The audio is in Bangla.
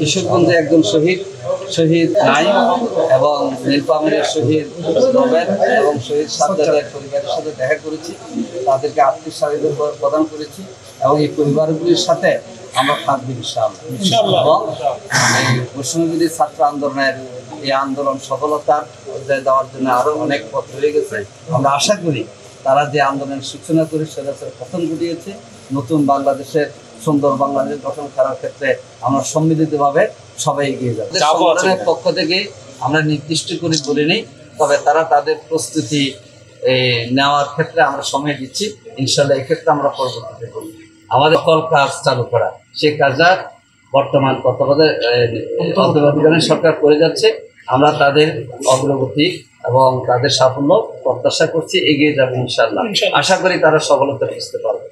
কিশোরগঞ্জে একজন শহীদ নাইম এবং নীলফামারীর শহীদ রবেন এবং শহীদ সাজ্জাদের পরিবারের সাথে দেখা করেছি, তাদেরকে আর্থিক সাহায্য প্রদান করেছি এবং এই পরিবারগুলির সাথে আমরা থাকবো ইনশাআল্লাহ। এবং এই বৈষম্যবিরোধী ছাত্র আন্দোলনের এই আন্দোলন সফলতার পর্যায়ে দেওয়ার জন্য আরো অনেক পথ রয়ে গেছে। আমরা আশা করি তারা যে আন্দোলনের সূচনা করে সেটা প্রথম ঘটিয়েছে, নতুন বাংলাদেশের সুন্দর বাংলাদেশ গঠন করার ক্ষেত্রে আমরা সম্মিলিতভাবে সবাই এগিয়ে যাবো। সংগঠনের পক্ষ থেকে আমরা নির্দিষ্ট করে বলিনি, তবে তারা তাদের প্রস্তুতি নেওয়ার ক্ষেত্রে আমরা সময় দিচ্ছি। ইনশাল্লাহ এক্ষেত্রে আমরা পরবর্তীতে করব। আমাদের সকল কাজ চালু করা, সেই কাজটা বর্তমান তত্ত্বাবধানে সরকার করে যাচ্ছে। আমরা তাদের অগ্রগতি এবং তাদের সাফল্য প্রত্যাশা করছি, এগিয়ে যাবে ইনশাল্লাহ। আশা করি তারা সফলতা বুঝতে পারবে।